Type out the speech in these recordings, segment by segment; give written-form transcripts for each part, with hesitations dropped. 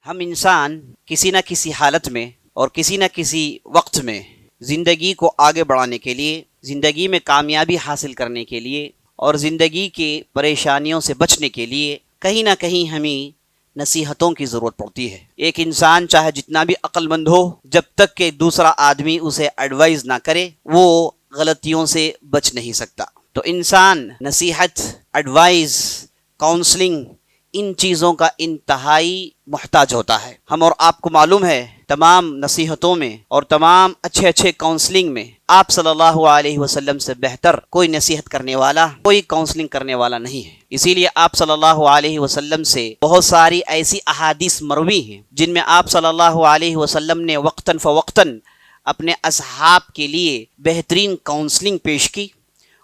ہم انسان کسی نہ کسی حالت میں اور کسی نہ کسی وقت میں زندگی کو آگے بڑھانے کے لیے، زندگی میں کامیابی حاصل کرنے کے لیے اور زندگی کے پریشانیوں سے بچنے کے لیے کہیں نہ کہیں ہمیں نصیحتوں کی ضرورت پڑتی ہے۔ ایک انسان چاہے جتنا بھی عقل مند ہو، جب تک کہ دوسرا آدمی اسے ایڈوائز نہ کرے وہ غلطیوں سے بچ نہیں سکتا۔ تو انسان نصیحت، ایڈوائز، کاؤنسلنگ، ان چیزوں کا انتہائی محتاج ہوتا ہے۔ ہم اور آپ کو معلوم ہے تمام نصیحتوں میں اور تمام اچھے کاؤنسلنگ میں آپ صلی اللہ علیہ وسلم سے بہتر کوئی نصیحت کرنے والا، کوئی کاؤنسلنگ کرنے والا نہیں ہے۔ اسی لیے آپ صلی اللہ علیہ وسلم سے بہت ساری ایسی احادیث مروی ہیں جن میں آپ صلی اللہ علیہ وسلم نے وقتاً فوقتاً اپنے اصحاب کے لیے بہترین کاؤنسلنگ پیش کی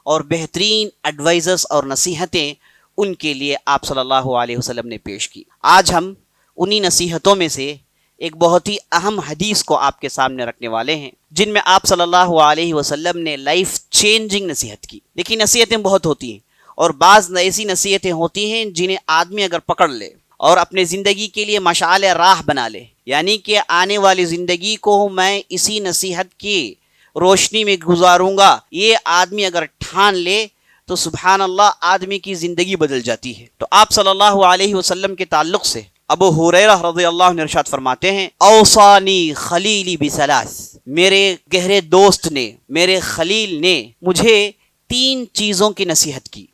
اور بہترین ایڈوائزز اور نصیحتیں ان کے لیے آپ صلی اللہ علیہ وسلم نے پیش کی۔ آج ہم انہی نصیحتوں میں سے ایک بہت ہی اہم حدیث کو آپ کے سامنے رکھنے والے ہیں جن میں آپ صلی اللہ علیہ وسلم نے لائف چینجنگ نصیحت کی۔ دیکھیے نصیحتیں بہت ہوتی ہیں اور بعض ایسی نصیحتیں ہوتی ہیں جنہیں آدمی اگر پکڑ لے اور اپنے زندگی کے لیے مشعل راہ بنا لے، یعنی کہ آنے والی زندگی کو میں اسی نصیحت کی روشنی میں گزاروں گا، یہ آدمی اگر ٹھان لے تو سبحان اللہ آدمی کی زندگی بدل جاتی ہے۔ تو آپ صلی اللہ علیہ وسلم کے تعلق سے ابو ہریرہ رضی اللہ عنہ ارشاد فرماتے ہیں، اوصانی خلیلی بثلاث، میرے گہرے دوست نے، میرے خلیل نے مجھے 3 چیزوں کی نصیحت کی،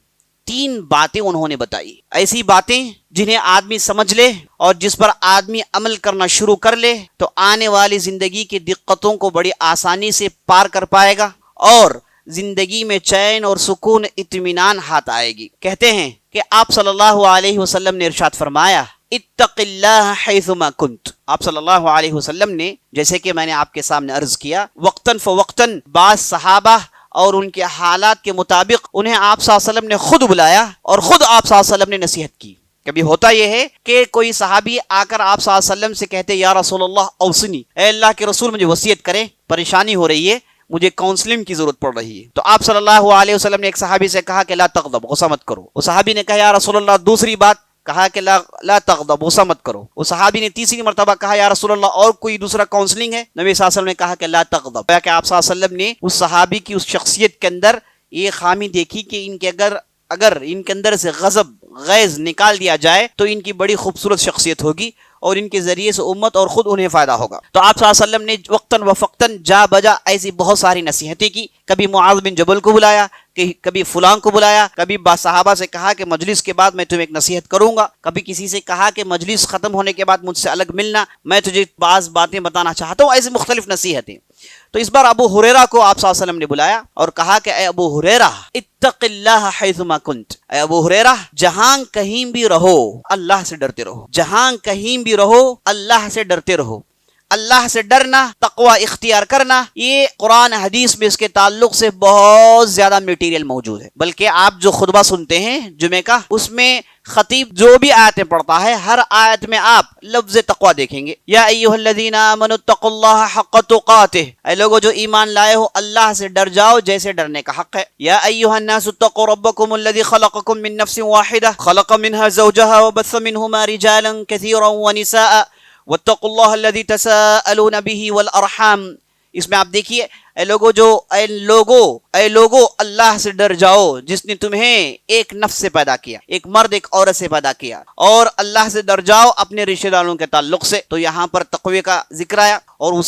3 باتیں انہوں نے بتائی، ایسی باتیں جنہیں آدمی سمجھ لے اور جس پر آدمی عمل کرنا شروع کر لے تو آنے والی زندگی کی دقتوں کو بڑی آسانی سے پار کر پائے گا اور زندگی میں چین اور سکون، اطمینان ہاتھ آئے گی۔ کہتے ہیں کہ آپ صلی اللہ علیہ وسلم نے ارشاد فرمایا، اتق اللہ حیثما کنت۔ آپ صلی اللہ علیہ وسلم نے، جیسے کہ میں نے آپ کے سامنے عرض کیا، وقتاً فوقتاً بعض صحابہ اور ان کے حالات کے مطابق انہیں آپ صلی اللہ علیہ وسلم نے خود بلایا اور خود آپ صلی اللہ علیہ وسلم نے نصیحت کی۔ کبھی ہوتا یہ ہے کہ کوئی صحابی آ کر آپ صلی اللہ علیہ وسلم سے کہتے، یا رسول اللہ اوصنی، اے اللہ کے رسول مجھے وصیت کریں، پریشانی ہو رہی ہے، مجھے کاؤنسلنگ کی ضرورت پڑ رہی ہے۔ تو آپ صلی اللہ علیہ وسلم نے ایک صحابی سے کہا کہ لا تغضب، غصہ مت کرو۔ وہ صحابی نے کہا یا رسول اللہ دوسری بات، کہا کہ لا تغضب، غصہ مت کرو۔ وہ صحابی نے تیسری مرتبہ کہا یا رسول اللہ اور کوئی دوسرا کاؤنسلنگ ہے؟ نبی صلی اللہ علیہ وسلم نے کہا کہ لا تغضب۔ کہ آپ صلی اللہ علیہ وسلم نے اس صحابی کی اس شخصیت کے اندر یہ خامی دیکھی کہ ان کے اگر ان کے اندر سے غیظ نکال دیا جائے تو ان کی بڑی خوبصورت شخصیت ہوگی اور ان کے ذریعے سے امت اور خود انہیں فائدہ ہوگا۔ تو آپ صلی اللہ علیہ وسلم نے وقتاً وفقتاً جا بجا ایسی بہت ساری نصیحتیں کی، کبھی معاذ بن جبل کو بلایا، کبھی فلاں کو بلایا، کبھی صحابہ سے کہا کہ مجلس کے بعد میں تمہیں ایک نصیحت کروں گا، کبھی کسی سے کہا کہ مجلس ختم ہونے کے بعد مجھ سے الگ ملنا، میں تجھے بعض باتیں بتانا چاہتا ہوں، ایسی مختلف نصیحتیں۔ تو اس بار ابو ہریرہ کو آپ صلی اللہ علیہ وسلم نے بلایا اور کہا کہ اے ابو ہریرہ اتق اللہ حیثما کنت، اے ابو ہریرہ جہاں کہیں بھی رہو اللہ سے ڈرتے رہو، جہاں کہیں بھی رہو اللہ سے ڈرتے رہو۔ اللہ سے ڈرنا، تقوی اختیار کرنا، یہ قرآن حدیث میں اس کے تعلق سے بہت زیادہ میٹیریل موجود ہے۔ بلکہ آپ جو خطبہ سنتے ہیں جمعے کا، اس میں خطیب جو بھی آیتیں پڑھتا ہے ہر آیت میں آپ لفظ تقوی دیکھیں گے۔ یا ایھا الذین آمنوا اتقوا اللہ حق تقاتہ، اے لوگو جو ایمان لائے ہو اللہ سے ڈر جاؤ جیسے ڈرنے کا حق ہے۔ یا ایھا الناس اتقوا ربکم الذی خلقکم من نفس واحدہ خلق منها زوجها وبث منہما رجالا کثیرا ونساء واتقوا اللہ الذی تساءلون به والارحام۔ اس میں آپ دیکھیے اے لوگو اللہ سے ڈر جاؤ جس نے تمہیں ایک نفس سے پیدا کیا، ایک مرد ایک عورت سے پیدا کیا، اور اللہ سے ڈر جاؤ اپنے رشتہ داروں کے تعلق سے۔ تو یہاں پر تقوی کا ذکر آیا اور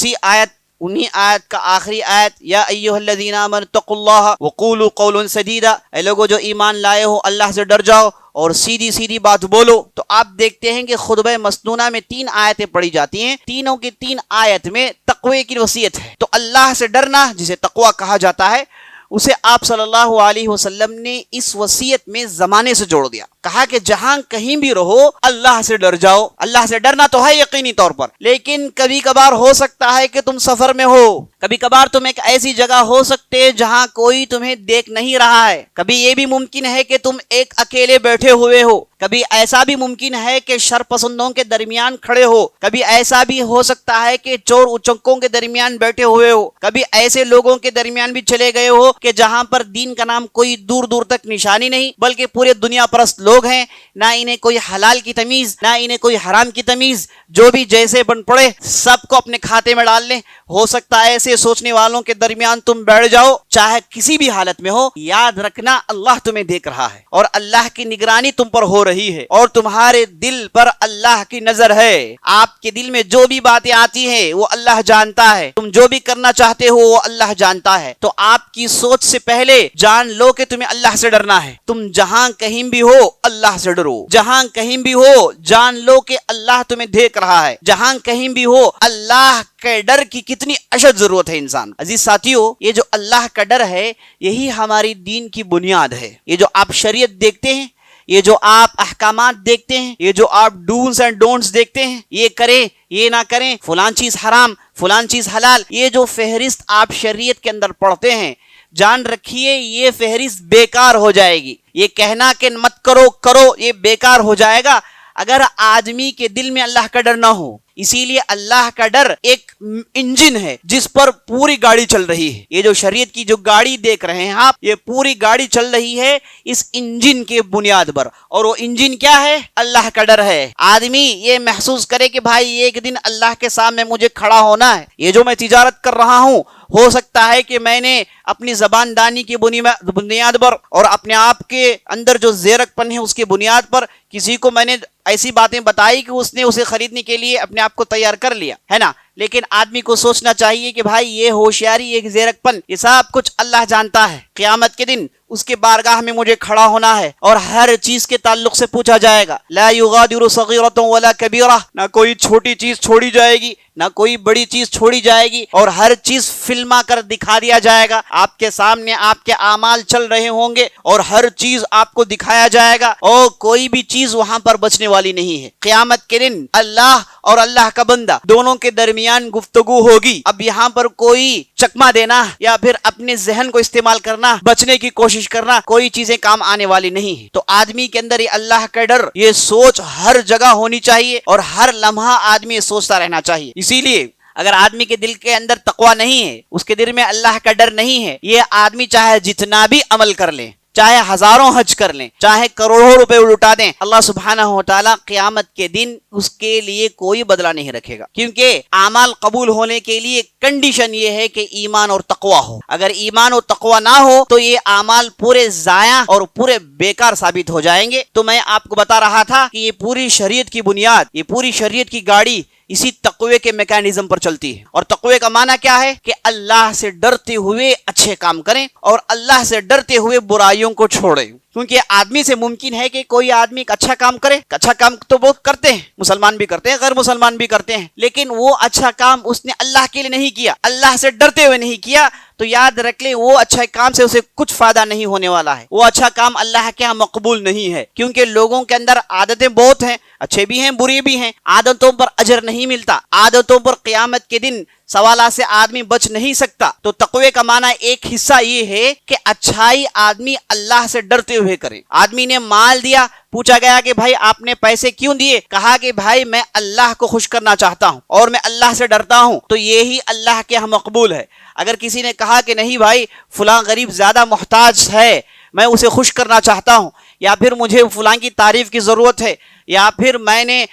انہی آیت کا آخری آیت یا ایھا الذین آمنوا اتقوا اللہ وقولوا قولا سدیدا، اے لوگو جو ایمان لائے ہو اللہ سے ڈر جاؤ اور سیدھی بات بولو۔ تو آپ دیکھتے ہیں کہ خطبہ مسنونہ میں 3 آیتیں پڑھی جاتی ہیں، تینوں کی 3 آیت میں تقوی کی وصیت ہے۔ تو اللہ سے ڈرنا جسے تقوی کہا جاتا ہے، اسے آپ صلی اللہ علیہ وسلم نے اس وصیت میں زمانے سے جوڑ دیا۔ کہا کہ جہاں کہیں بھی رہو اللہ سے ڈر جاؤ۔ اللہ سے ڈرنا تو ہے یقینی طور پر، لیکن کبھی کبھار ہو سکتا ہے کہ تم سفر میں ہو، کبھی کبھار تم ایک ایسی جگہ ہو سکتے جہاں کوئی تمہیں دیکھ نہیں رہا ہے، کبھی یہ بھی ممکن ہے کہ تم ایک اکیلے بیٹھے ہوئے ہو، کبھی ایسا بھی ممکن ہے کہ شر پسندوں کے درمیان کھڑے ہو، کبھی ایسا بھی ہو سکتا ہے کہ چور اچنکوں کے درمیان بیٹھے ہوئے ہو، کبھی ایسے لوگوں کے درمیان بھی چلے گئے ہو کہ جہاں پر دین کا نام کوئی دور دور تک نشانی نہیں، بلکہ پورے دنیا پرست لوگ ہیں نہ انہیں کوئی حلال کی تمیز نہ انہیں کوئی حرام کی تمیز، جو بھی جیسے بن پڑے سب کو اپنے کھاتے میں ڈال لیں۔ ہو سکتا ہے ایسے سوچنے والوں کے درمیان تم بیٹھ جاؤ، چاہے کسی بھی حالت میں ہو، یاد رکھنا اللہ تمہیں دیکھ رہا ہے اور اللہ کی نگرانی تم پر ہو رہی ہے اور تمہارے دل پر اللہ کی نظر ہے۔ آپ کے دل میں جو بھی باتیں آتی ہیں وہ اللہ جانتا ہے، تم جو بھی کرنا چاہتے ہو وہ اللہ جانتا ہے۔ تو آپ کی سوچ سے پہلے جان لو کہ تمہیں اللہ سے ڈرنا ہے۔ تم جہاں کہیں بھی ہو اللہ سے ڈرو، جہاں کہیں بھی ہو جان لو کہ اللہ تمہیں دیکھ رہا ہے، جہاں کہیں بھی ہو اللہ کے ڈر کی کتنی اشد ضرورت ہے انسان۔ عزیز ساتھیو، یہ جو اللہ کا ڈر ہے یہی ہماری دین کی بنیاد ہے۔ یہ جو آپ شریعت دیکھتے ہیں، یہ جو آپ احکامات دیکھتے ہیں، یہ جو آپ ڈونز اینڈ ڈونٹس دیکھتے ہیں، یہ کریں یہ نہ کریں، فلان چیز حرام فلان چیز حلال، یہ جو فہرست آپ شریعت کے اندر پڑھتے ہیں، جان رکھیے یہ فہرست بیکار ہو جائے گی۔ یہ کہنا کہ مت کرو کرو یہ بیکار ہو جائے گا اگر آدمی کے دل میں اللہ کا ڈر نہ ہو۔ اسی لیے اللہ کا ڈر ایک انجن ہے جس پر پوری گاڑی چل رہی ہے۔ یہ جو شریعت کی جو گاڑی دیکھ رہے ہیں آپ، یہ پوری گاڑی چل رہی ہے اس انجن کے بنیاد پر، اور وہ انجن کیا ہے؟ اللہ کا ڈر ہے۔ آدمی یہ محسوس کرے کہ بھائی ایک دن اللہ کے سامنے مجھے کھڑا ہونا ہے، یہ جو میں تجارت کر رہا ہوں ہو سکتا ہے کہ میں نے اپنی زبان دانی کی بنیاد پر اور اپنے آپ کے اندر جو زیرک پن ہے اس کی بنیاد پر کسی کو میں نے ایسی باتیں بتائی کہ اس نے اسے خریدنے کے لیے اپنے آپ کو تیار کر لیا ہے نا۔ لیکن آدمی کو سوچنا چاہیے کہ بھائی یہ ہوشیاری یہ زیرک پن یہ سب کچھ اللہ جانتا ہے۔ قیامت کے دن اس کے بارگاہ میں مجھے کھڑا ہونا ہے اور ہر چیز کے تعلق سے پوچھا جائے گا۔ لا یغادر صغیرۃ ولا کبیرہ، نہ کوئی چھوٹی چیز چھوڑی جائے گی نہ کوئی بڑی چیز چھوڑی جائے گی، اور ہر چیز فلما کر دکھا دیا جائے گا۔ آپ کے سامنے آپ کے اعمال چل رہے ہوں گے اور ہر چیز آپ کو دکھایا جائے گا اور کوئی بھی چیز وہاں پر بچنے والی نہیں ہے۔ قیامت کے دن اللہ اور اللہ کا بندہ دونوں کے درمیان گفتگو ہوگی۔ اب یہاں پر کوئی چکما دینا یا پھر اپنے ذہن کو استعمال کرنا، بچنے کی کوشش کرنا، کوئی چیزیں کام آنے والی نہیں ہے۔ تو آدمی کے اندر یہ اللہ کا ڈر، یہ سوچ ہر جگہ ہونی چاہیے اور ہر لمحہ آدمی سوچتا رہنا چاہیے۔ اسی لیے اگر آدمی کے دل کے اندر تقوی نہیں ہے، اس کے دل میں اللہ کا ڈر نہیں ہے، یہ آدمی چاہے جتنا بھی عمل کر لے، چاہے ہزاروں حج کر لیں، چاہے کروڑوں روپے لٹا دیں، اللہ سبحانہ و تعالیٰ قیامت کے دن اس کے لیے کوئی بدلہ نہیں رکھے گا، کیونکہ اعمال قبول ہونے کے لیے کنڈیشن یہ ہے کہ ایمان اور تقوی ہو۔ اگر ایمان اور تقوی نہ ہو تو یہ اعمال پورے ضائع اور پورے بیکار ثابت ہو جائیں گے۔ تو میں آپ کو بتا رہا تھا کہ یہ پوری شریعت کی بنیاد، یہ پوری شریعت کی گاڑی اسی تقوی کے میکانزم پر چلتی ہے۔ اور تقوی کا معنی کیا ہے؟ کہ اللہ سے ڈرتے ہوئے اچھے کام کریں اور اللہ سے ڈرتے ہوئے برائیوں کو چھوڑیں۔ کیونکہ آدمی سے ممکن ہے کہ کوئی آدمی ایک اچھا کام کرے، اچھا کام تو وہ کرتے ہیں، مسلمان بھی کرتے ہیں، غیر مسلمان بھی کرتے ہیں، لیکن وہ اچھا کام اس نے اللہ کے لیے نہیں کیا، اللہ سے ڈرتے ہوئے نہیں کیا، تو یاد رکھ لیں وہ اچھا کام سے اسے کچھ فائدہ نہیں ہونے والا ہے، وہ اچھا کام اللہ کے ہاں مقبول نہیں ہے۔ کیونکہ لوگوں کے اندر عادتیں بہت ہیں، اچھے بھی ہیں بری بھی ہیں، عادتوں پر اجر نہیں ملتا، عادتوں پر قیامت کے دن سوالات سے آدمی بچ نہیں سکتا۔ تو تقوی کا معنی ایک حصہ یہ ہے کہ اچھائی آدمی اللہ سے ڈرتے ہوئے کرے۔ آدمی نے مال دیا، پوچھا گیا کہ بھائی آپ نے پیسے کیوں دیے؟ کہا کہ بھائی میں اللہ کو خوش کرنا چاہتا ہوں اور میں اللہ سے ڈرتا ہوں، تو یہی اللہ کے ہاں مقبول ہے۔ اگر کسی نے کہا کہ نہیں بھائی فلاں غریب زیادہ محتاج ہے، میں اسے خوش کرنا چاہتا ہوں، یا پھر مجھے فلاں کی تعریف کی ضرورت ہے، یا پھر میں نے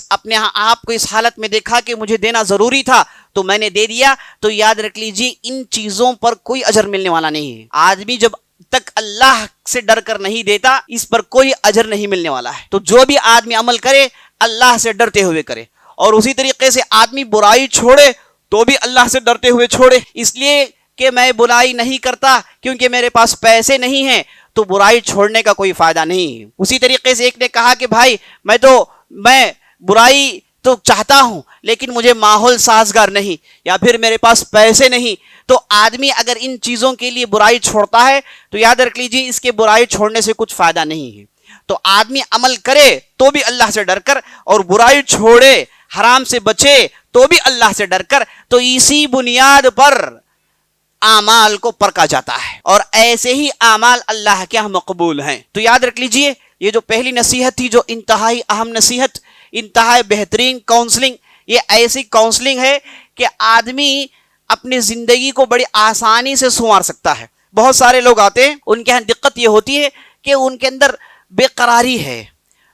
اپنے آپ کو اس حالت میں دیکھا کہ مجھے دینا ضروری تھا تو میں نے دے دیا، تو یاد رکھ لیجیے ان چیزوں پر کوئی اجر ملنے والا نہیں ہے۔ آدمی جب تک اللہ سے ڈر کر نہیں دیتا اس پر کوئی اجر نہیں ملنے والا ہے۔ تو جو بھی آدمی عمل کرے اللہ سے ڈرتے ہوئے کرے، اور اسی طریقے سے آدمی برائی چھوڑے تو بھی اللہ سے ڈرتے ہوئے چھوڑے۔ اس لیے کہ میں برائی نہیں کرتا کیونکہ میرے پاس پیسے نہیں ہیں تو برائی چھوڑنے کا کوئی فائدہ نہیں ہے۔ اسی طریقے سے ایک نے کہا کہ بھائی میں برائی تو چاہتا ہوں لیکن مجھے ماحول سازگار نہیں، یا پھر میرے پاس پیسے نہیں، تو آدمی اگر ان چیزوں کے لیے برائی چھوڑتا ہے تو یاد رکھ لیجیے اس کے برائی چھوڑنے سے کچھ فائدہ نہیں ہے۔ تو آدمی عمل کرے تو بھی اللہ سے ڈر کر، اور برائی چھوڑے حرام سے بچے تو بھی اللہ سے ڈر کر، تو اسی بنیاد پر اعمال کو پرکھا جاتا ہے، اور ایسے ہی اعمال اللہ کے ہاں مقبول ہیں۔ تو یاد رکھ لیجئے یہ جو پہلی نصیحت تھی، جو انتہائی اہم نصیحت، انتہائی بہترین کاؤنسلنگ، یہ ایسی کاؤنسلنگ ہے کہ آدمی اپنی زندگی کو بڑی آسانی سے سنوار سکتا ہے۔ بہت سارے لوگ آتے ہیں، ان کے ہاں دقت یہ ہوتی ہے کہ ان کے اندر بے قراری ہے,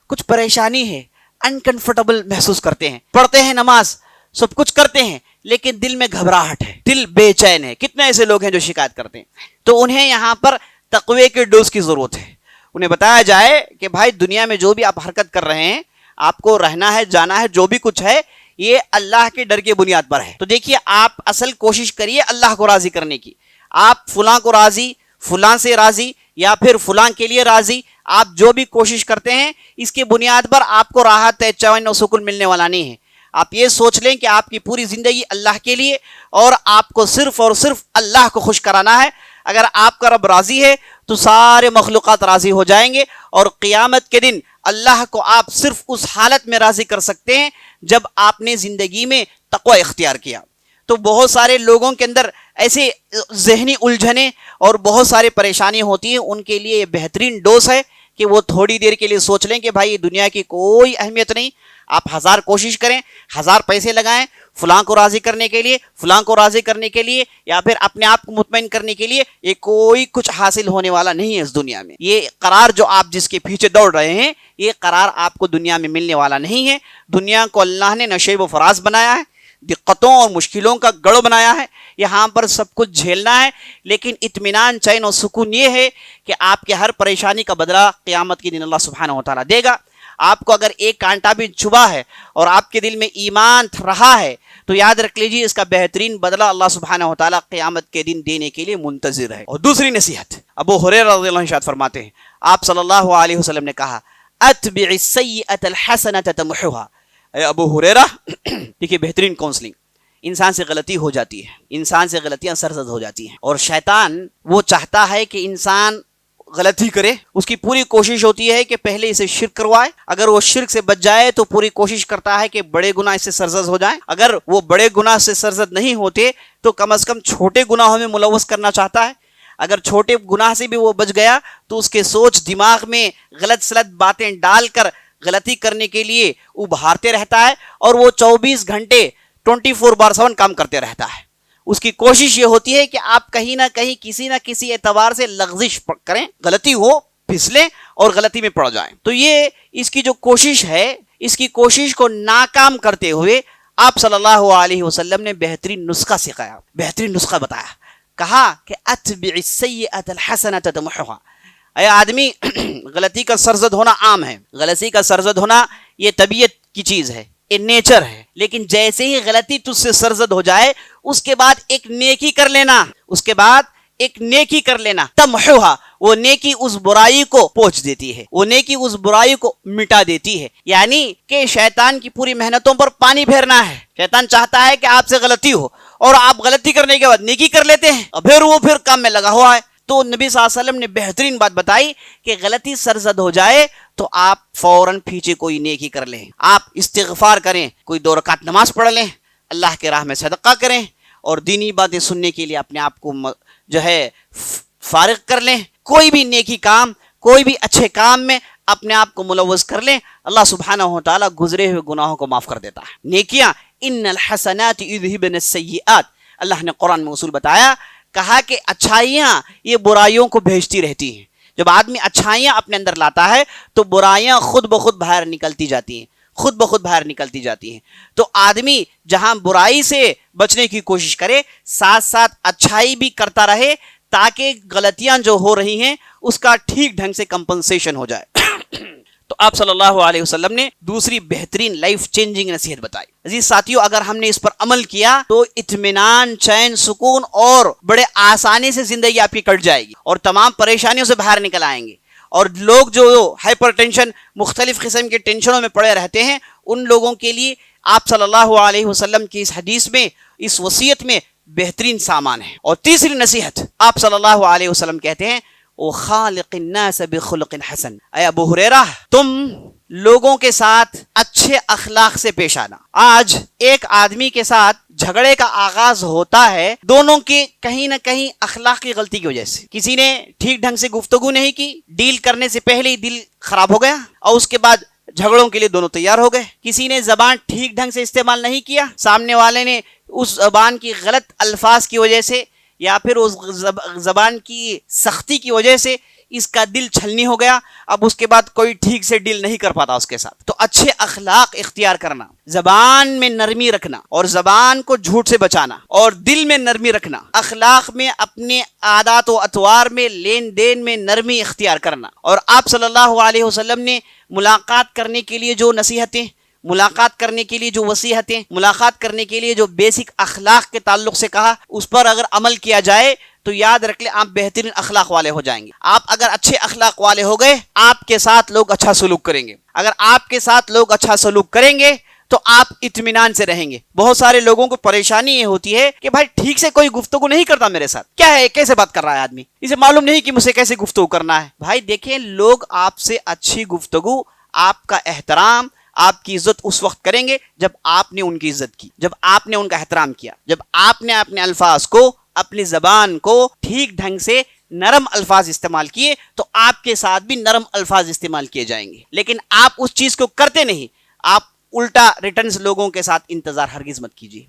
کچھ پریشانی ہے, انکمفرٹیبل محسوس کرتے ہیں, پڑھتے ہیں نماز, سب کچھ کرتے ہیں, لیکن دل میں گھبراہٹ ہے, دل بے چین ہے. کتنے ایسے لوگ ہیں جو شکایت کرتے ہیں. تو انہیں یہاں پر تقوی کے ڈوز کی ضرورت ہے. انہیں بتایا جائے کہ بھائی دنیا میں جو بھی آپ حرکت کر رہے ہیں, آپ کو رہنا ہے, جانا ہے, جو بھی کچھ ہے یہ اللہ کے ڈر کی بنیاد پر ہے. تو دیکھیے آپ اصل کوشش کریے اللہ کو راضی کرنے کی. آپ فلاں کو راضی, فلاں سے راضی, یا پھر فلاں کے لیے راضی, آپ جو بھی کوشش کرتے ہیں اس کی بنیاد پر آپ کو راحت, چین و سکون ملنے والا نہیں ہے. آپ یہ سوچ لیں کہ آپ کی پوری زندگی اللہ کے لیے اور آپ کو صرف اور صرف اللہ کو خوش کرانا ہے. اگر آپ کا رب راضی ہے تو سارے مخلوقات راضی ہو جائیں گے, اور قیامت کے دن اللہ کو آپ صرف اس حالت میں راضی کر سکتے ہیں جب آپ نے زندگی میں تقوی اختیار کیا. تو بہت سارے لوگوں کے اندر ایسے ذہنی الجھنیں اور بہت ساری پریشانی ہوتی ہیں, ان کے لیے یہ بہترین ڈوز ہے کہ وہ تھوڑی دیر کے لیے سوچ لیں کہ بھائی دنیا کی کوئی اہمیت نہیں. آپ 1000 کوشش کریں, 1000 پیسے لگائیں فلاں کو راضی کرنے کے لیے, فلاں کو راضی کرنے کے لیے, یا پھر اپنے آپ کو مطمئن کرنے کے لیے, یہ کوئی کچھ حاصل ہونے والا نہیں ہے اس دنیا میں. یہ قرار جو آپ جس کے پیچھے دوڑ رہے ہیں, یہ قرار آپ کو دنیا میں ملنے والا نہیں ہے. دنیا کو اللہ نے نشیب و فراز بنایا ہے, دقتوں اور مشکلوں کا گڑھ بنایا ہے, یہاں پر سب کچھ جھیلنا ہے. لیکن اطمینان, چین و سکون یہ ہے کہ آپ کے ہر پریشانی کا بدلہ قیامت کے دن اللہ سبحانہ و تعالیٰ دے گا. آپ کو اگر ایک کانٹا بھی چبھا ہے اور آپ کے دل میں ایمان رہا ہے تو یاد رکھ لیجیے اس کا بہترین بدلہ اللہ سبحانہ و تعالیٰ قیامت کے دن دینے کے لیے منتظر ہے. اور دوسری نصیحت, ابو ہریرہ رضی اللہ عنہ ارشاد فرماتے ہیں, آپ صلی اللہ علیہ وسلم نے کہا, اتبع السیئۃ الحسنۃ تمحوها. اے ابو ہریرہ, دیکھیے بہترین کونسلنگ. انسان سے غلطی ہو جاتی ہے, انسان سے غلطیاں سرزد ہو جاتی ہیں, اور شیطان وہ چاہتا ہے کہ انسان غلطی کرے. اس کی پوری کوشش ہوتی ہے کہ پہلے اسے شرک کروائے, اگر وہ شرک سے بچ جائے تو پوری کوشش کرتا ہے کہ بڑے گناہ اس سے سرزد ہو جائیں, اگر وہ بڑے گناہ سے سرزد نہیں ہوتے تو کم از کم چھوٹے گناہوں میں ملوث کرنا چاہتا ہے. اگر چھوٹے گناہ سے بھی وہ بچ گیا تو اس کے سوچ دماغ میں غلط سلط باتیں ڈال کر غلطی کرنے کے لیے ابھارتے رہتا ہے, اور وہ 24 گھنٹے 24/7 کام کرتے رہتا ہے. اس کی کوشش یہ ہوتی ہے کہ آپ کہیں نہ کہیں کسی نہ کسی اعتبار سے لغزش کریں, غلطی ہو, پھسلیں اور غلطی میں پڑ جائیں. تو یہ اس کی جو کوشش ہے, اس کی کوشش کو ناکام کرتے ہوئے آپ صلی اللہ علیہ وسلم نے بہترین نسخہ سکھایا, بہترین نسخہ بتایا. کہا کہ اتبع السیئۃ الحسنۃ تمحوها. اے آدمی, غلطی کا سرزد ہونا عام ہے, غلطی کا سرزد ہونا یہ طبیعت کی چیز ہے, یہ نیچر ہے. لیکن جیسے ہی غلطی تجھ سے سرزد ہو جائے اس کے بعد ایک نیکی کر لینا, اس کے بعد ایک نیکی کر لینا. تمحوها, وہ نیکی اس برائی کو پوچھ دیتی ہے, وہ نیکی اس برائی کو مٹا دیتی ہے. یعنی کہ شیطان کی پوری محنتوں پر پانی پھیرنا ہے. شیطان چاہتا ہے کہ آپ سے غلطی ہو اور آپ غلطی کرنے کے بعد نیکی کر لیتے ہیں, اور پھر وہ کام میں لگا ہوا ہے. تو نبی صلی اللہ علیہ وسلم نے بہترین بات بتائی کہ غلطی سرزد ہو جائے تو آپ فوراً پیچھے کوئی نیکی کر لیں, آپ استغفار کریں, کوئی 2 رکعت نماز پڑھ لیں, اللہ کے راہ میں صدقہ کریں, اور دینی باتیں سننے کے لیے اپنے آپ کو جو ہے فارغ کر لیں. کوئی بھی نیکی کام, کوئی بھی اچھے کام میں اپنے آپ کو ملوث کر لیں, اللہ سبحانہ و تعالیٰ گزرے ہوئے گناہوں کو معاف کر دیتا ہے. نیکیاں, ان الحسنات یذہبن السیئات, اللہ نے قرآن میں اصول بتایا, کہا کہ اچھائیاں یہ برائیوں کو بھیجتی رہتی ہیں. جب آدمی اچھائیاں اپنے اندر لاتا ہے تو برائیاں خود بخود باہر نکلتی جاتی ہیں, خود بخود باہر نکلتی جاتی ہیں. تو آدمی جہاں برائی سے بچنے کی کوشش کرے, ساتھ ساتھ اچھائی بھی کرتا رہے, تاکہ غلطیاں جو ہو رہی ہیں اس کا ٹھیک ڈھنگ سے کمپنسیشن ہو جائے. تو آپ صلی اللہ علیہ وسلم نے دوسری بہترین لائف چینجنگ نصیحت بتائی. عزیز ساتھیوں, اگر ہم نے اس پر عمل کیا تو اطمینان, چین, سکون اور بڑے آسانی سے زندگی آپ کی کٹ جائے گی, اور تمام پریشانیوں سے باہر نکل آئیں گے. اور لوگ جو ہائپر ٹینشن, مختلف قسم کے ٹینشنوں میں پڑے رہتے ہیں, ان لوگوں کے لیے آپ صلی اللہ علیہ وسلم کی اس حدیث میں, اس وصیت میں بہترین سامان ہے. اور تیسری نصیحت, آپ صلی اللہ علیہ وسلم کہتے ہیں, وَخَالِقِ النَّاسَ بِخُلُقٍ حَسَنٍ. اے ابو ہریرہ, تم لوگوں کے ساتھ اچھے اخلاق سے پیش آنا. آج ایک آدمی کے ساتھ جھگڑے کا آغاز ہوتا ہے دونوں کے کہیں نہ کہیں اخلاق کی غلطی کی وجہ سے. کسی نے ٹھیک ڈھنگ سے گفتگو نہیں کی, ڈیل کرنے سے پہلے ہی دل خراب ہو گیا, اور اس کے بعد جھگڑوں کے لیے دونوں تیار ہو گئے. کسی نے زبان ٹھیک ڈھنگ سے استعمال نہیں کیا, سامنے والے نے اس زبان کی غلط الفاظ کی وجہ سے یا پھر اس زبان کی سختی کی وجہ سے اس کا دل چھلنی ہو گیا، اب اس کے بعد کوئی ٹھیک سے ڈیل نہیں کر پاتا اس کے ساتھ۔ تو اچھے اخلاق اختیار کرنا، زبان میں نرمی رکھنا اور زبان کو جھوٹ سے بچانا، اور دل میں نرمی رکھنا، اخلاق میں اپنے عادات و اطوار میں لین دین میں نرمی اختیار کرنا۔ اور آپ صلی اللہ علیہ وسلم نے ملاقات کرنے کے لیے جو نصیحتیں، ملاقات کرنے کے لیے جو وصیتیں، ملاقات کرنے کے لیے جو بیسک اخلاق کے تعلق سے کہا، اس پر اگر عمل کیا جائے تو یاد رکھ لیں آپ بہترین اخلاق والے ہو جائیں گے۔ آپ اگر اچھے اخلاق والے ہو گئے، آپ کے ساتھ لوگ اچھا سلوک کریں گے۔ اگر آپ کے ساتھ لوگ اچھا سلوک کریں گے تو آپ اطمینان سے رہیں گے۔ بہت سارے لوگوں کو پریشانی یہ ہوتی ہے کہ بھائی ٹھیک سے کوئی گفتگو نہیں کرتا میرے ساتھ، کیا ہے کیسے بات کر رہا ہے آدمی، اسے معلوم نہیں کہ مجھ سے کیسے گفتگو کرنا ہے۔ بھائی دیکھیں، لوگ آپ سے اچھی گفتگو، آپ کا احترام، آپ کی عزت اس وقت کریں گے جب آپ نے ان کی عزت کی، جب آپ نے ان کا احترام کیا، جب آپ نے اپنے الفاظ کو، اپنی زبان کو ٹھیک ڈھنگ سے نرم الفاظ استعمال کیے تو آپ کے ساتھ بھی نرم الفاظ استعمال کیے جائیں گے۔ لیکن آپ اس چیز کو کرتے نہیں، آپ الٹا ریٹرنز لوگوں کے ساتھ انتظار ہرگز مت کیجیے۔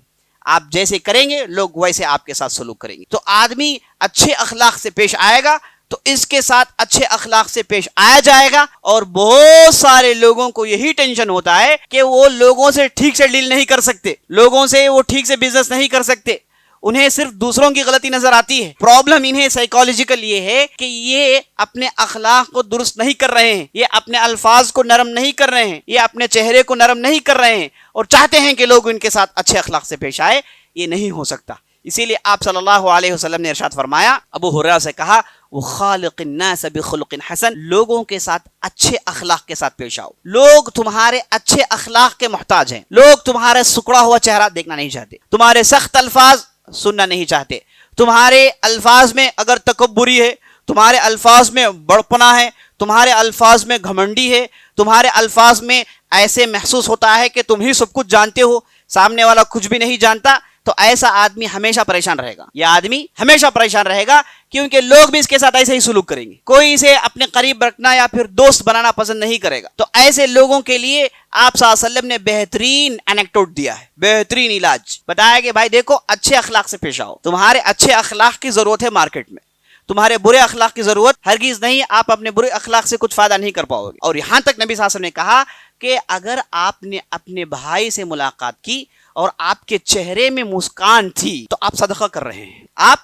آپ جیسے کریں گے لوگ ویسے آپ کے ساتھ سلوک کریں گے۔ تو آدمی اچھے اخلاق سے پیش آئے گا تو اس کے ساتھ اچھے اخلاق سے پیش آیا جائے گا۔ اور بہت سارے لوگوں کو یہی ٹینشن ہوتا ہے کہ وہ لوگوں سے ٹھیک سے ڈیل نہیں کر سکتے، لوگوں سے وہ ٹھیک سے بزنس نہیں کر سکتے، انہیں صرف دوسروں کی غلطی نظر آتی ہے۔ پرابلم انہیں سائیکالوجیکل یہ ہے کہ یہ اپنے اخلاق کو درست نہیں کر رہے ہیں، یہ اپنے الفاظ کو نرم نہیں کر رہے ہیں، یہ اپنے چہرے کو نرم نہیں کر رہے ہیں، اور چاہتے ہیں کہ لوگ ان کے ساتھ اچھے اخلاق سے پیش آئے۔ یہ نہیں ہو سکتا۔ اسی لیے آپ صلی اللہ علیہ وسلم نے ارشاد فرمایا، ابو ہریرہ سے کہا، وَخَالِقِ النَّاسَ بِخُلُقٍ حَسَنٍ، لوگوں کے ساتھ اچھے اخلاق کے ساتھ پیش آؤ۔ لوگ تمہارے اچھے اخلاق کے محتاج ہیں، لوگ تمہارے سکڑا ہوا چہرہ دیکھنا نہیں چاہتے، تمہارے سخت الفاظ سننا نہیں چاہتے، تمہارے الفاظ میں اگر تکبری ہے، تمہارے الفاظ میں بڑپنا ہے، تمہارے الفاظ میں گھمنڈی ہے، تمہارے الفاظ میں ایسے محسوس ہوتا ہے کہ تم ہی سب کچھ جانتے ہو، سامنے والا کچھ بھی نہیں جانتا، تو ایسا آدمی ہمیشہ پریشان رہے گا۔ یہ آدمی ہمیشہ پریشان رہے گا کیونکہ لوگ بھی اس کے ساتھ ایسے ہی سلوک کریں گے، کوئی اسے اپنے قریب رکھنا یا پھر دوست بنانا پسند نہیں کرے گا۔ تو ایسے لوگوں کے لیے آپ صلی اللہ علیہ وسلم نے بہترین اینیکڈوٹ دیا ہے، بہترین علاج بتایا کہ بھائی دیکھو، اچھے اخلاق سے پیش آؤ۔ تمہارے اچھے اخلاق کی ضرورت ہے مارکیٹ میں، تمہارے برے اخلاق کی ضرورت ہرگز نہیں، آپ اپنے برے اخلاق سے کچھ فائدہ نہیں کر پاؤ گے۔ اور یہاں تک نبی صلی اللہ علیہ وسلم نے کہا کہ اگر آپ نے اپنے بھائی سے ملاقات کی اور آپ کے چہرے میں مسکان تھی تو آپ صدقہ کر رہے ہیں۔ آپ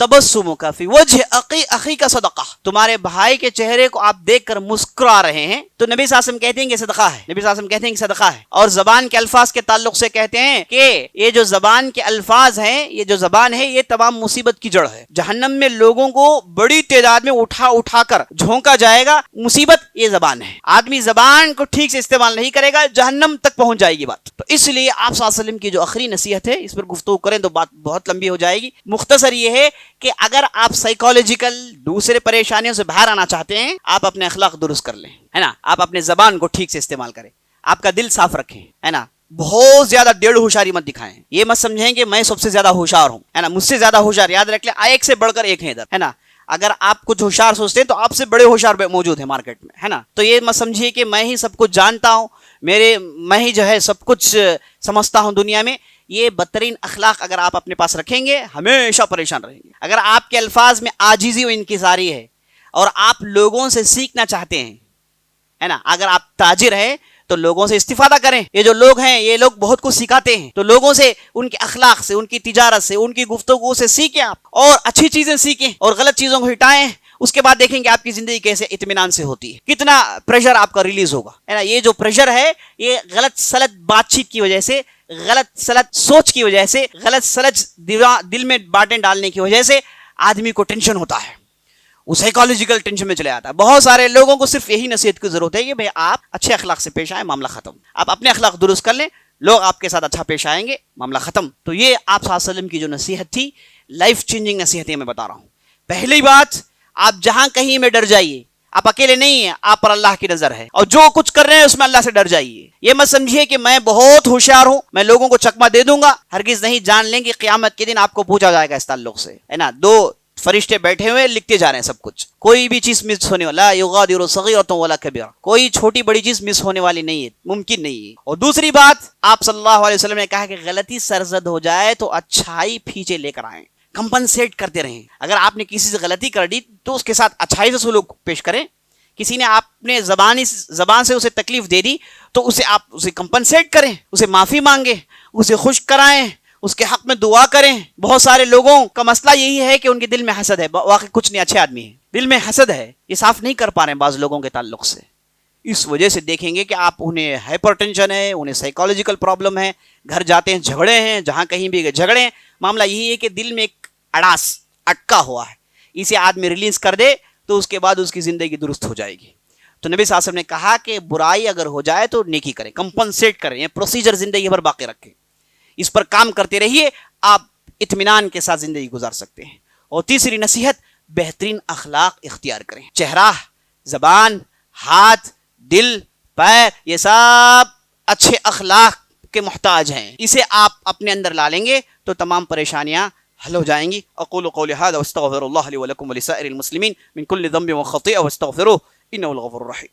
تبسم کا فی وجہ اخی کا صدقہ، تمہارے بھائی کے چہرے کو آپ دیکھ کر مسکرا رہے ہیں تو نبی صلی اللہ علیہ وسلم کہتے ہیں کہ صدقہ ہے، نبی صلی اللہ علیہ وسلم کہتے ہیں کہ صدقہ ہے۔ اور زبان کے الفاظ کے تعلق سے کہتے ہیں کہ یہ جو زبان کے الفاظ ہیں، یہ جو زبان ہے، یہ تمام مصیبت کی جڑ ہے۔ جہنم میں لوگوں کو بڑی تعداد میں اٹھا اٹھا کر جھونکا جائے گا، مصیبت یہ زبان ہے۔ آدمی زبان کو ٹھیک سے استعمال نہیں کرے گا، جہنم تک پہنچ جائے گی بات۔ تو اس لیے آپ صلی اللہ علیہ وسلم کی جو آخری نصیحت ہے، اس پر گفتگو کریں تو بات بہت لمبی ہو جائے گی۔ مختصر یہ ہے کہ اگر آپ سائیکالوجیکل دوسرے پریشانیوں سے باہر آنا چاہتے ہیں، آپ اپنے اخلاق درست کر لیں، ہے نا، آپ اپنے زبان کو ٹھیک سے استعمال کریں، آپ کا دل صاف رکھیں، ہے نا، بہت زیادہ ڈیڑھ ہوشیاری مت دکھائیں، یہ مت سمجھیں کہ میں سب سے زیادہ ہوشیار ہوں، ہے نا، مجھ سے زیادہ ہوشیار، یاد رکھ لیں ایک سے بڑھ کر ایک ہے ادھر، ہے نا۔ اگر آپ کچھ ہوشیار سوچتے ہیں تو آپ سے بڑے ہوشیار موجود ہیں مارکیٹ میں، ہے نا۔ تو یہ مت سمجھیے کہ میں ہی سب کچھ جانتا ہوں، میں ہی جو ہے سب کچھ سمجھتا ہوں دنیا میں۔ یہ بدترین اخلاق اگر آپ اپنے پاس رکھیں گے ہمیشہ پریشان رہیں گے۔ اگر آپ کے الفاظ میں عاجزی و انکساری ہے اور آپ لوگوں سے سیکھنا چاہتے ہیں، ہے نا، اگر آپ تاجر ہیں تو لوگوں سے استفادہ کریں۔ یہ جو لوگ ہیں یہ لوگ بہت کچھ سکھاتے ہیں، تو لوگوں سے، ان کے اخلاق سے، ان کی تجارت سے، ان کی گفتگو سے سیکھیں آپ، اور اچھی چیزیں سیکھیں اور غلط چیزوں کو ہٹائیں۔ اس کے بعد دیکھیں گے آپ کی زندگی کیسے اطمینان سے ہوتی ہے، کتنا پریشر آپ کا ریلیز ہوگا، ہے نا۔ یہ جو پریشر ہے یہ غلط سلط بات چیت کی وجہ سے، غلط سلط سوچ کی وجہ سے، غلط سلط دل میں باتیں ڈالنے کی وجہ سے آدمی کو ٹینشن ہوتا ہے، وہ سائیکالوجیکل ٹینشن میں چلے آتا ہے۔ بہت سارے لوگوں کو صرف یہی نصیحت کی ضرورت ہے کہ بھئی آپ اچھے اخلاق سے پیش آئیں، معاملہ ختم۔ آپ اپنے اخلاق درست کر لیں، لوگ آپ کے ساتھ اچھا پیش آئیں گے، معاملہ ختم۔ تو یہ آپ صلی اللہ علیہ وسلم کی جو نصیحت تھی، لائف چینجنگ نصیحتیں میں بتا رہا ہوں۔ پہلی بات، آپ جہاں کہیں میں ڈر جائیے، آپ اکیلے نہیں ہیں، آپ پر اللہ کی نظر ہے، اور جو کچھ کر رہے ہیں اس میں اللہ سے ڈر جائیے۔ یہ مت سمجھیے کہ میں بہت ہوشیار ہوں، میں لوگوں کو چکما دے دوں گا، ہرگز نہیں۔ جان لیں کہ قیامت کے دن آپ کو پوچھا جائے گا اس تعلق سے، ہے نا۔ دو فرشتے بیٹھے ہوئے لکھتے جا رہے ہیں سب کچھ، کوئی بھی چیز مس ہونے والا، لا یغادر صغیرۃ ولا کبیرہ، کوئی چھوٹی بڑی چیز مس ہونے والی نہیں ہے، ممکن نہیں ہے۔ اور دوسری بات، آپ صلی اللہ علیہ وسلم نے کہا کہ غلطی سرزد ہو جائے تو اچھائی پیچھے لے کر آئیں، کمپنسیٹ کرتے رہیں. اگر آپ نے کسی سے غلطی کر دی تو اس کے ساتھ اچھائی سے سلوک پیش کریں. کسی نے آپ نے زبان سے اسے تکلیف دے دی تو آپ اسے کمپنسیٹ کریں, اسے معافی مانگیں, اسے خوش کرائیں, اس کے حق میں دعا کریں. بہت سارے لوگوں کا مسئلہ یہی ہے کہ ان کے دل میں حسد ہے. واقعی کچھ نہیں, اچھے آدمی ہیں, دل میں حسد ہے, یہ صاف نہیں کر پا رہے ہیں بعض لوگوں کے تعلق سے. اس وجہ سے دیکھیں گے کہ آپ انہیں ہائپر ٹینشن ہے, انہیں سائیکالوجیکل پرابلم ہے, گھر جاتے ہیں جھگڑے ہیں, جہاں کہیں بھی جھگڑے ہیں. معاملہ یہی ہے کہ دل میں ایک اڑاس اٹکا ہوا ہے, اسے آدمی ریلیز کر دے تو اس کے بعد اس کی زندگی درست ہو جائے گی. تو نبی صلی اللہ علیہ وسلم نے کہا کہ برائی اگر ہو جائے تو نیکی کریں, کمپنسیٹ کریں, یہ پروسیجر زندگی بھر باقی رکھیں, اس پر کام کرتے رہیے, آپ اطمینان کے ساتھ زندگی گزار سکتے ہیں. اور تیسری نصیحت, بہترین اخلاق اختیار کریں. چہرہ, زبان, ہاتھ, دل, پیر, یہ سب اچھے اخلاق کے محتاج ہیں. اسے آپ اپنے اندر لا لیں گے تو تمام پریشانیاں حل ہو جائیں گی. اقول قولی ھذا واستغفر اللہ لی ولکم ولسائر المسلمین من کل ذنب وخطیئہ واستغفروہ انہ الغفور الرحیم.